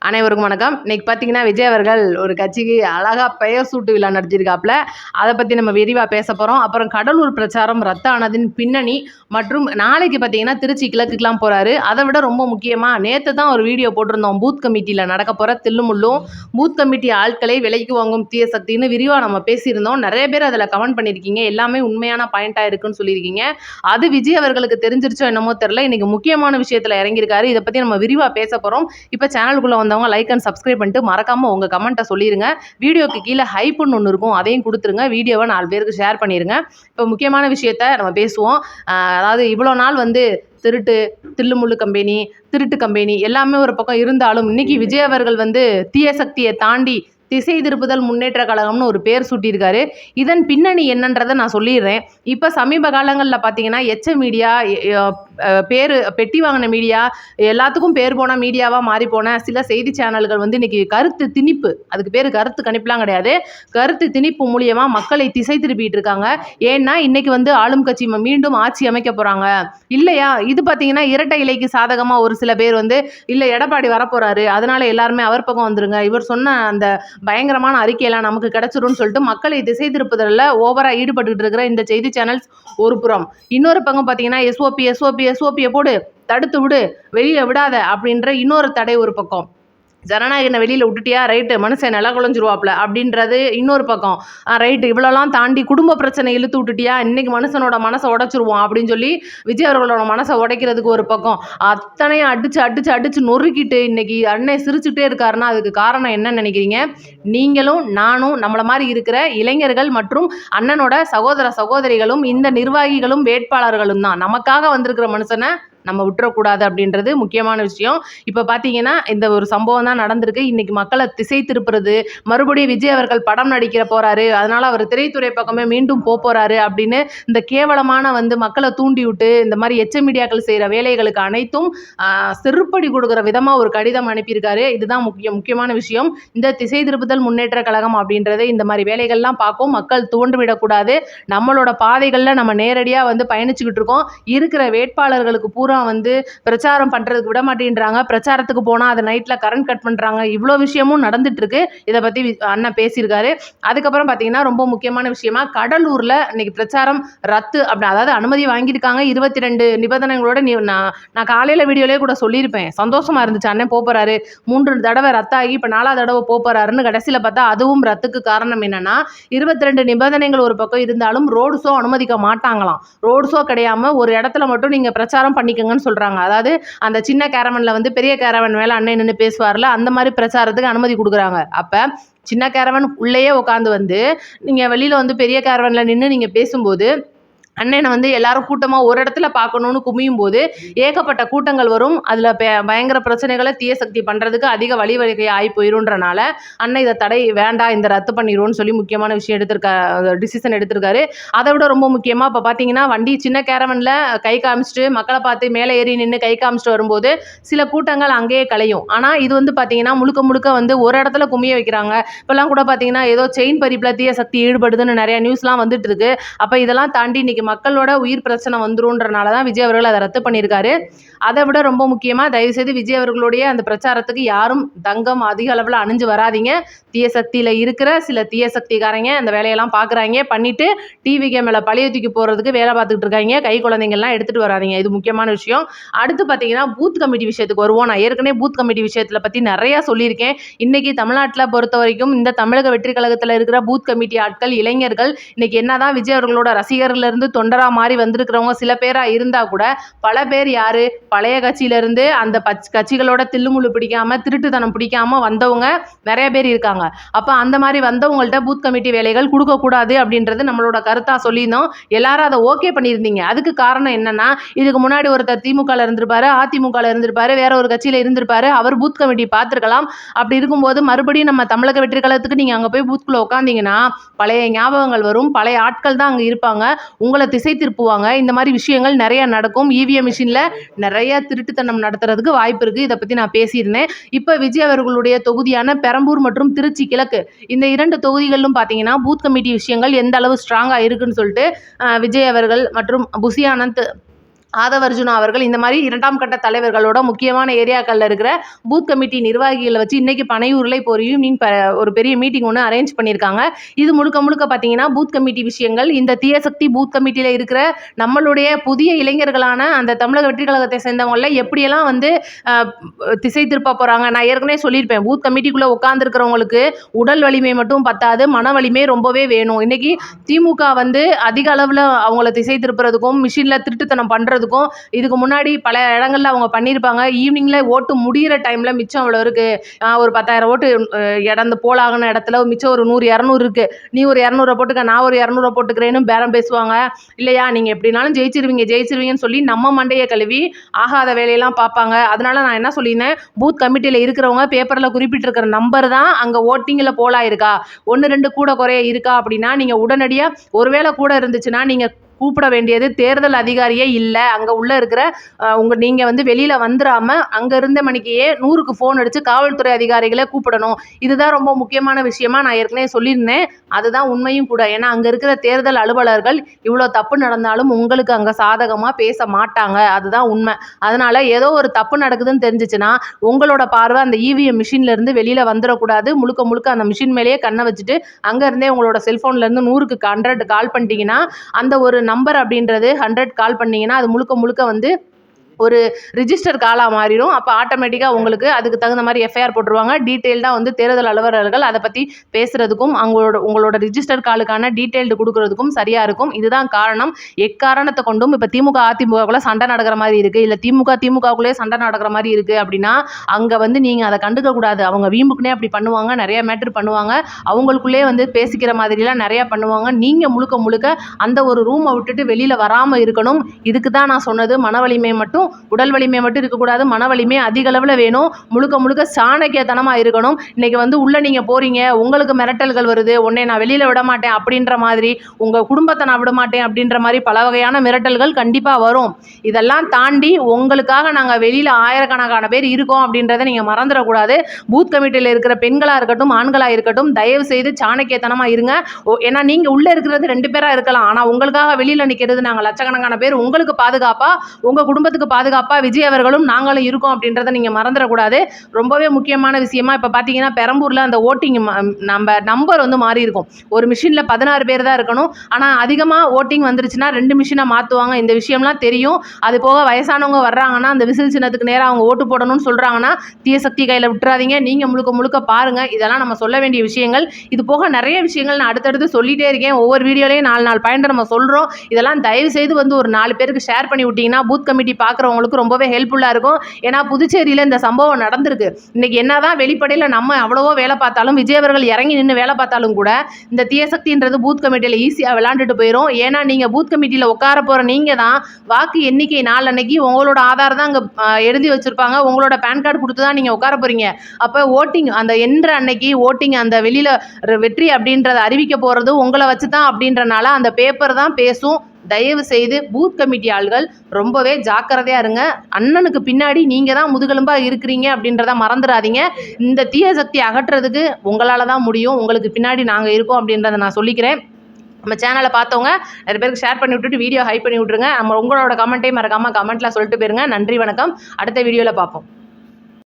அனைவருக்கும் வணக்கம். இன்னைக்கு பார்த்தீங்கன்னா விஜய் அவர்கள் ஒரு கட்சிக்கு அழகா பெயர் சூட்டு விழா நடத்தியிருக்காப்புல. அதை பற்றி நம்ம விரிவாக பேச போகிறோம். அப்புறம் கடலூர் பிரச்சாரம் ரத்தானதின் பின்னணி மற்றும் நாளைக்கு பார்த்தீங்கன்னா திருச்சி கிழக்குக்கெலாம் போகிறாரு. அதை விட ரொம்ப முக்கியமாக நேற்று தான் ஒரு வீடியோ போட்டிருந்தோம். பூத் கமிட்டியில் நடக்க போகிற தில்லுமுள்ளும் பூத் கமிட்டி ஆட்களை விலைக்கு வாங்கும் தீய சக்தின்னு விரிவாக நம்ம பேசியிருந்தோம். நிறைய பேர் அதில் கமெண்ட் பண்ணியிருக்கீங்க. எல்லாமே உண்மையான பாயிண்டாக இருக்குன்னு சொல்லியிருக்கீங்க. அது விஜய் அவர்களுக்கு தெரிஞ்சிருச்சோ என்னமோ தெரியல. இன்னைக்கு முக்கியமான விஷயத்தில் இறங்கியிருக்காரு. இதை பற்றி நம்ம விரிவாக பேச போகிறோம். இப்போ சேனலுக்குள்ளே வந்தவங்க லைக் அண்ட் சப்ஸ்கிரைப் பண்ணிட்டு மறக்காம உங்க கமெண்ட்டை சொல்லிருங்க. வீடியோக்கு கீழே ஹைப்னு ஒன்று இருக்கும், அதையும் கொடுத்துருங்க. வீடியோவை 4 பேருக்கு ஷேர் பண்ணிருங்க. இப்போ முக்கியமான விஷயத்த நம்ம பேசுவோம். அதாவது இவ்வளோ நாள் திருட்டு, தில்லுமுள்ளு கம்பெனி, திருட்டு கம்பெனி எல்லாமே ஒரு பக்கம் இருந்தாலும் இன்னைக்கு விஜய் அவர்கள் தீய சக்தியை தாண்டி திசை திருப்புதல் முன்னேற்ற கழகம்னு ஒரு பேர் சூட்டியிருக்காரு. இதன் பின்னணி என்னன்றதை நான் சொல்லிடுறேன். இப்போ சமீப காலங்களில் பார்த்தீங்கன்னா எச்ச மீடியா, பேர் பெட்டி வாங்கின மீடியா, எல்லாத்துக்கும் பேர் போன மீடியாவாக மாறி போன சில செய்தி சேனல்கள் இன்னைக்கு கருத்து திணிப்பு, அதுக்கு பேர் கருத்து கணிப்புலாம் கிடையாது, கருத்து திணிப்பு மூலியமாக மக்களை திசை திருப்பிட்டு இருக்காங்க. ஏன்னா இன்னைக்கு ஆளும் கட்சி மீண்டும் ஆட்சி அமைக்க போகிறாங்க இல்லையா. இது பார்த்தீங்கன்னா இரட்டை இலைக்கு சாதகமாக ஒரு சில பேர் இல்லை எடப்பாடி வரப்போகிறாரு, அதனால எல்லாருமே அவர் பக்கம் வந்துருங்க, இவர் சொன்ன அந்த பயங்கரமான அறிக்கையெல்லாம் நமக்கு கிடைச்சிரும்னு சொல்லிட்டு மக்களை திசை திருப்புதல்ல ஓவரா ஈடுபட்டு இருக்கிற இந்த செய்தி சேனல்ஸ் ஒரு புறம். இன்னொரு பக்கம் பார்த்தீங்கன்னா எஸ்ஓபியை போடு, தடுத்து விடு, வெளியே விடாத அப்படின்ற இன்னொரு தடை ஒரு பக்கம். ஜனநாயகனை வெளியில் விட்டுட்டியா, ரைட்டு, மனுஷன் நில குழஞ்சிருவாப்ல அப்படின்றது இன்னொரு பக்கம். ரைட்டு, இவ்வளோலாம் தாண்டி குடும்ப பிரச்சனை இழுத்து விட்டுட்டியா, இன்னைக்கு மனுஷனோட மனசை உடைச்சிருவோம் அப்படின்னு சொல்லி விஜய் அவர்களோட மனசை உடைக்கிறதுக்கு ஒரு பக்கம். அத்தனையும் அடிச்சு நொறுக்கிட்டு இன்னைக்கு அண்ணன் சிரிச்சுட்டே இருக்காருன்னா அதுக்கு காரணம் என்னன்னு நினைக்கிறீங்க? நீங்களும் நானும் நம்மள மாதிரி இருக்கிற இளைஞர்கள் மற்றும் அண்ணனோட சகோதர சகோதரிகளும் இந்த நிர்வாகிகளும் வேட்பாளர்களும் தான். நமக்காக வந்திருக்கிற மனுஷனை நம்ம விட்டுறக்கூடாது அப்படின்றது முக்கியமான விஷயம். இப்போ பார்த்தீங்கன்னா இந்த ஒரு சம்பவம் தான் நடந்திருக்கு. இன்னைக்கு மக்களை திசை திருப்புறது, மறுபடியும் விஜய் அவர்கள் படம் நடிக்கிற போறாரு, அதனால அவர் திரைத்துறை பக்கமே மீண்டும் போறாரு அப்படின்னு இந்த கேவலமான மக்களை தூண்டி விட்டு இந்த மாதிரி எச்ச மீடியாக்கள் செய்கிற வேலைகளுக்கு அனைத்தும் செருப்படி கொடுக்குற விதமாக ஒரு கடிதம் அனுப்பியிருக்காரு. இதுதான் முக்கியமான விஷயம். இந்த திசை திருப்புதல் முன்னேற்ற கழகம் அப்படின்றது இந்த மாதிரி வேலைகள்லாம் பார்க்கும். மக்கள் தோன்றுவிடக்கூடாது. நம்மளோட பாதைகளில் நம்ம நேரடியாக பயணிச்சுக்கிட்டு இருக்கோம். இருக்கிற வேட்பாளர்களுக்கு பூரா பிரச்சாரம் பண்றதுக்கு விட மாட்டேன்றாங்க. பிரச்சாரத்துக்கு போனா அதை நைட்ல கரண்ட் கட் பண்றாங்க. இவ்வளோ விஷயமும் நடந்துட்டு இருக்கு. இதை பத்தி அண்ணன் பேசியிருக்காரு. அதுக்கப்புறம் பாத்தீங்கன்னா ரொம்ப முக்கியமான விஷயமா கடலூர்ல இன்னைக்கு பிரச்சாரம் ரத்து அப்படி, அதாவது அனுமதி வாங்கியிருக்காங்க 22 நிபந்தனைகளோட. நான் காலையில வீடியோலயே கூட சொல்லியிருப்பேன், சந்தோஷமா இருந்துச்சு. அண்ணன் போறாரு, 3 தடவை ரத்தாகி இப்ப 4வது தடவை போறாருன்னு. கடைசியில பார்த்தா அதுவும் ரத்துக்கு காரணம் என்னன்னா 22 நிபந்தனைகள் ஒரு பக்கம் இருந்தாலும் ரோடு ஷோ அனுமதிக்க மாட்டாங்களாம். ரோடு ஷோ கிடையாம ஒரு இடத்துல மட்டும் நீங்க பிரச்சாரம் பண்ணிக்க சொல்றாங்க. அதாவது அந்த சின்ன கேரவன்ல பெரிய கேரவன் மேல அண்ணன் நின்று பேசுவார்ல, அந்த மாதிரி பிரச்சாரத்துக்கு அனுமதி கொடுக்குறாங்க. அப்ப சின்ன கேரவன் உள்ளேயே உட்காந்து நீங்க வெளியில பெரிய கேரவன்ல நின்று நீங்க பேசும்போது அண்ணனை எல்லாரும் கூட்டமாக ஒரு இடத்துல பார்க்கணும்னு குமியும் போது ஏகப்பட்ட கூட்டங்கள் வரும். அதில் பயங்கர பிரச்சனைகளை தீய சக்தி பண்ணுறதுக்கு அதிக வழிவகை ஆகி போயிருன்றனால அண்ணன் இதை தடை வேண்டாம், இந்த ரத்து பண்ணிடுவோன்னு சொல்லி முக்கியமான விஷயம் டிசிஷன் எடுத்திருக்காரு. அதை விட ரொம்ப முக்கியமாக இப்போ பார்த்தீங்கன்னா வண்டி சின்ன கேரவனில் கை காமிச்சிட்டு மக்களை பார்த்து மேலே ஏறி நின்று கை காமிச்சிட்டு வரும்போது சில கூட்டங்கள் அங்கேயே கலையும். ஆனால் இது பார்த்தீங்கன்னா முழுக்க ஒரு இடத்துல குமிய வைக்கிறாங்க. இப்போல்லாம் கூட பார்த்தீங்கன்னா ஏதோ செயின் பறிப்பில் தீய சக்தி ஈடுபடுதுன்னு நிறைய நியூஸ்லாம் வந்துட்டு இருக்கு. அப்போ இதெல்லாம் தாண்டி இன்னைக்கு மக்களோட உயிர் பிரச்சனை வந்துருன்றனால தான் விஜய் அவர்கள் அதை ரத்து பண்ணியிருக்காரு. அதை விட ரொம்ப முக்கியமாக தயவுசெய்து விஜய் அவர்களுடைய அந்த பிரச்சாரத்துக்கு யாரும் தங்கம் அதிக அளவில் அணிஞ்சு வராதிங்க. தீய சக்தியில் இருக்கிற சில தீய சக்திக்காரங்க அந்த வேலையெல்லாம் பார்க்குறாங்க, பண்ணிட்டு டிவிக்கு மேலே பழைய தூக்கி போகிறதுக்கு வேலை பார்த்துக்கிட்டு இருக்காங்க. கை குழந்தைங்கள்லாம் எடுத்துகிட்டு வராதிங்க. இது முக்கியமான விஷயம். அடுத்து பார்த்தீங்கன்னா பூத் கமிட்டி விஷயத்துக்கு வருவோம். நான் ஏற்கனவே பூத் கமிட்டி விஷயத்தில் பற்றி நிறையா சொல்லியிருக்கேன். இன்னைக்கு தமிழ்நாட்டில் பொறுத்த வரைக்கும் இந்த தமிழக வெற்றி கழகத்தில் இருக்கிற பூத் கமிட்டி ஆட்கள் இளைஞர்கள் இன்னைக்கு என்னதான் விஜய் அவர்களோட ரசிகர்ல இருந்து தொண்டரா மாறி வந்திருக்கிறவங்க சில பேரா இருந்தா கூட பல பேர் யாரு பழைய கட்சியில இருந்து அந்த கட்சிகளோட தில்லுமுள்ளு பிடிக்காம திருட்டுத்தனம் பிடிக்காம வந்தவங்க நிறைய பேர் இருக்காங்க. அப்ப அந்த மாதிரி வந்தவங்கள்ட்ட பூத் கமிட்டி வேலைகள் கொடுக்க கூடாது அப்படின்றது நம்மளோட கருத்தா சொல்லியிருந்தோம். எல்லாரும் அதை ஓகே பண்ணியிருந்தீங்க. அதுக்கு காரணம் என்னன்னா இதுக்கு முன்னாடி ஒருத்தர் திமுக இருந்திருப்பாரு, அதிமுக இருந்திருப்பாரு, வேற ஒரு கட்சியில இருந்திருப்பாரு. அவர் பூத் கமிட்டி பார்த்திருக்கலாம். அப்படி இருக்கும்போது மறுபடியும் நம்ம தமிழக வெற்றி கழகத்துக்கு நீங்க அங்க போய் பூத்குள்ள உட்காந்தீங்கன்னா பழைய ஞாபகங்கள் வரும், பழைய ஆட்கள் தான் அங்க இருப்பாங்க, உங்களை திசை திருப்புவாங்க. இந்த மாதிரி விஷயங்கள் நிறைய நடக்கும். இவிஎம் மிஷின்ல நிறைய திருட்டுத்தனம் நடத்துறதுக்கு வாய்ப்பு இருக்கு. இதை பத்தி நான் பேசியிருந்தேன். இப்ப விஜய் அவர்களுடைய தொகுதியான பெரம்பூர் மற்றும் திருச்சி கிழக்கு இந்த 2 தொகுதிகளிலும் பாத்தீங்கன்னா பூத் கமிட்டி விஷயங்கள் எந்த அளவு ஸ்ட்ராங்கா இருக்குன்னு சொல்லிட்டு விஜய் அவர்கள் மற்றும் புசி ஆனந்த் ஆதவர்ஜுனா அவர்கள் இந்த மாதிரி 2ஆம் கட்ட தலைவர்களோட முக்கியமான ஏரியாக்களில் இருக்கிற பூத் கமிட்டி நிர்வாகிகளை வச்சு இன்னைக்கு பனையூரில் இப்போ ஒரு ஈவினிங் ஒரு பெரிய மீட்டிங் ஒன்று அரேஞ்ச் பண்ணியிருக்காங்க. இது முழுக்க முழுக்க பார்த்தீங்கன்னா பூத் கமிட்டி விஷயங்கள். இந்த தீயசக்தி பூத் கமிட்டியில் இருக்கிற நம்மளுடைய புதிய இளைஞர்களான அந்த தமிழக வெற்றி கழகத்தை சேர்ந்தவங்கள எப்படியெல்லாம் வந்து திசை திருப்ப போகிறாங்க. நான் ஏற்கனவே சொல்லியிருப்பேன், பூத் கமிட்டிக்குள்ளே உட்காந்துருக்கிறவங்களுக்கு உடல் வலிமை மட்டும் பத்தாது, மன வலிமை ரொம்பவே வேணும். இன்னைக்கு திமுக வந்து அதிக அளவில் அவங்கள திசை திருப்புறதுக்கும் மிஷினில் திருட்டுத்தனம் பண்ணுறதுக்கும் இதுக்கு முன்னாடி பல இடங்கள்ல அவங்க பண்ணியிருப்பாங்க. ஈவினிங்ல ஓட்டு முடிகிற டைம்ல மிச்சம் அவ்வளோ இருக்கு, ஒரு 10,000 ஓட்டு இடந்து போலாகின இடத்துல மிச்சம் ஒரு 100-200 இருக்கு, நீ ஒரு 200 போட்டுக்க, நான் ஒரு 200 போட்டுக்கிறேன்னு பேரம் பேசுவாங்க. இல்லையா, நீங்க எப்படினாலும் ஜெயிச்சிருவீங்கன்னு சொல்லி நம்ம மண்டையை கழுவி ஆகாத வேலையெல்லாம் பார்ப்பாங்க. அதனால நான் என்ன சொல்லியிருந்தேன், பூத் கமிட்டியில் இருக்கிறவங்க பேப்பரில் குறிப்பிட்டிருக்கிற நம்பர் தான் அங்கே ஓட்டிங்கில் போலாயிருக்கா, 1-2 கூட குறைய இருக்கா அப்படின்னா நீங்கள் உடனடியாக ஒருவேளை கூட இருந்துச்சுன்னா நீங்கள் கூப்பிட வேண்டியது தேர்தல் அதிகாரியே இல்லை, அங்கே உள்ளே இருக்கிற நீங்கள் வந்து வெளியில் வந்துடாமல் அங்கே இருந்த மணிக்கையே 100க்கு ஃபோன் அடித்து காவல்துறை அதிகாரிகளை கூப்பிடணும். இதுதான் ரொம்ப முக்கியமான விஷயமா நான் ஏற்கனவே சொல்லியிருந்தேன். அதுதான் உண்மையும் கூட. ஏன்னா அங்கே இருக்கிற தேர்தல் அலுவலர்கள் இவ்வளோ தப்பு நடந்தாலும் உங்களுக்கு அங்கே சாதகமாக பேச மாட்டாங்க, அதுதான் உண்மை. அதனால் ஏதோ ஒரு தப்பு நடக்குதுன்னு தெரிஞ்சிச்சுன்னா உங்களோட பார்வை அந்த இவிஎம் மிஷின்லேருந்து வெளியில் வந்துடக்கூடாது. முழுக்க முழுக்க அந்த மிஷின் மேலேயே கண்ணை வச்சுட்டு அங்கேருந்தே உங்களோட செல்ஃபோன்லேருந்து 100க்கு 100 கால் பண்ணிட்டீங்கன்னா அந்த ஒரு நம்பர் அப்படின்றது 100 கால் பண்ணிங்கன்னா அது முழுக்க முழுக்க வந்து ஒரு ரிஜிஸ்டர் காலாக மாறிடும். அப்போ ஆட்டோமேட்டிக்காக உங்களுக்கு அதுக்கு தகுந்த மாதிரி எஃப்ஐஆர் போட்டுருவாங்க. டீட்டெயில்டாக வந்து தேர்தல் அலுவலர்கள் அதை பற்றி பேசுகிறதுக்கும் உங்களோட ரிஜிஸ்டர் காலுக்கான டீட்டெயில்டு கொடுக்குறதுக்கும் சரியாக இருக்கும். இதுதான் காரணம். எக்காரணத்தை கொண்டும் இப்போ திமுக அதிமுகக்குள்ளே சண்டை நடக்கிற மாதிரி இருக்குது, இல்லை திமுகக்குள்ளே சண்டை நடக்கிற மாதிரி இருக்குது அப்படின்னா அங்கே வந்து நீங்கள் அதை கண்டுக்கக்கூடாது. அவங்க வீம்புக்குனே அப்படி பண்ணுவாங்க, நிறைய மேட்ரு பண்ணுவாங்க, அவங்களுக்குள்ளே வந்து பேசிக்கிற மாதிரிலாம் நிறையா பண்ணுவாங்க. நீங்கள் முழுக்க முழுக்க அந்த ஒரு ரூமை விட்டுட்டு வெளியில் வராமல் இருக்கணும். இதுக்கு தான் நான் சொன்னது, மன வலிமை மட்டும், உடல் வலிமை மட்டும் இருக்கக்கூடாது, மன வலிமை அதிக அளவில் வேணும். முழுக்க முழுக்க சாணக்கியத்தனமாக இருக்கணும். இன்னைக்கு வந்து உள்ள நீங்கள் போறீங்க, உங்களுக்கு மிரட்டல்கள் வருது, உன்னை நான் வெளியில் விட மாட்டேன் அப்படின்ற மாதிரி, உங்கள் குடும்பத்தை நான் விட மாட்டேன் அப்படின்ற மாதிரி பல வகையான மிரட்டல்கள் கண்டிப்பாக வரும். இதெல்லாம் தாண்டி உங்களுக்காக நாங்கள் வெளியில் ஆயிரக்கணக்கான பேர் இருக்கோம் அப்படின்றத நீங்கள் மறந்துடக்கூடாது. பூத் கமிட்டியில் இருக்கிற பெண்களாக இருக்கட்டும் ஆண்களாக இருக்கட்டும் தயவு செய்து சாணக்கியத்தனமாக இருங்க. ஏன்னா நீங்கள் உள்ளே இருக்கிறது 2 பேராக இருக்கலாம், ஆனால் உங்களுக்காக வெளியில் நிற்கிறது நாங்கள் லட்சக்கணக்கான பேர். உங்களுக்கு பாதுகாப்பாக, உங்கள் குடும்பத்துக்கு பாதுகாப்பாக விஜய் அவர்களும் நாங்களும் இருக்கோம் அப்படின்றத நீங்கள் மறந்துடக்கூடாது. ரொம்பவே முக்கியமான விஷயமா இப்போ பார்த்தீங்கன்னா பெரம்பூரில் அந்த ஓட்டிங் நம்பர் வந்து மாறி இருக்கும். ஒரு மிஷினில் 16 பேர் தான் இருக்கணும், ஆனால் அதிகமாக ஓட்டிங் வந்துருச்சுன்னா 2 மிஷினை மாற்றுவாங்க. இந்த விஷயம்லாம் தெரியும். அது போக வயசானவங்க வர்றாங்கன்னா அந்த விசில் சின்னத்துக்கு நேராக அவங்க ஓட்டு போடணும்னு சொல்கிறாங்கன்னா தீயசக்தி கையில் விட்டுறாதீங்க. நீங்கள் முழுக்க முழுக்க பாருங்கள். இதெல்லாம் நம்ம சொல்ல வேண்டிய விஷயங்கள். இது போக நிறைய விஷயங்கள் நான் அடுத்தடுத்து சொல்லிகிட்டே இருக்கேன். ஒவ்வொரு வீடியோலையும் 4 பாயிண்ட் நம்ம சொல்கிறோம். இதெல்லாம் தயவு செய்து வந்து ஒரு 4 பேருக்கு ஷேர் பண்ணி விட்டிங்கன்னா பூத் கமிட்டி பார்க்குறவங்களுக்கு ரொம்பவே ஹெல்ப்ஃபுல்லாக இருக்கும். ஏன்னா புதுச்சேரியில் இந்த சம்பவம் நடந்திருக்கு. இன்னைக்கு என்னதான் வெளிப்படையில் நம்ம அவ்வளவோ வேலை பார்த்தாலும் விஜய் அவர்கள் இறங்கி நின்று வேலை பார்த்தாலும் கூட இந்த தீயசக்தின்றது பூத் கமிட்டியில் ஈஸியாக விளாண்டுட்டு போயிடும். ஏன்னா நீங்கள் பூத் கமிட்டியில் உட்கார போகிற நீங்கள் தான் வாக்கு எண்ணிக்கை நாள் அன்னைக்கு உங்களோட ஆதார் தான் அங்கே எழுதி வச்சுருப்பாங்க, உங்களோட பேன் கார்டு கொடுத்து தான் நீங்கள் உட்கார போகிறீங்க. அப்போ ஓட்டிங் அந்த என்ற அன்னைக்கு ஓட்டிங் அந்த வெளியில் வெற்றி அப்படின்றத அறிவிக்க போகிறது உங்களை வச்சு தான் அப்படின்றனால அந்த பேப்பர் தான் பேசும். தயவு செய்து பூத் கமிட்டி ஆள்கள் ரொம்பவே ஜாக்கிரதையாக இருங்க. அண்ணனுக்கு பின்னாடி நீங்கள் தான் முதுகெலும்பாக இருக்கிறீங்க அப்படின்றத மறந்துடாதீங்க. இந்த தீய சக்தி அகற்றுறதுக்கு உங்களால் தான் முடியும். உங்களுக்கு பின்னாடி நாங்கள் இருக்கோம் அப்படின்றத நான் சொல்லிக்கிறேன். நம்ம சேனலை பார்த்தவங்க நிறைய பேருக்கு ஷேர் பண்ணி விட்டுட்டு வீடியோ ஹைப் பண்ணி விட்ருங்க. உங்களோட கமெண்ட்டையும் மறக்காமல் கமெண்ட்டில் சொல்லிட்டு போயிருங்க. நன்றி, வணக்கம். அடுத்த வீடியோவில் பார்ப்போம்.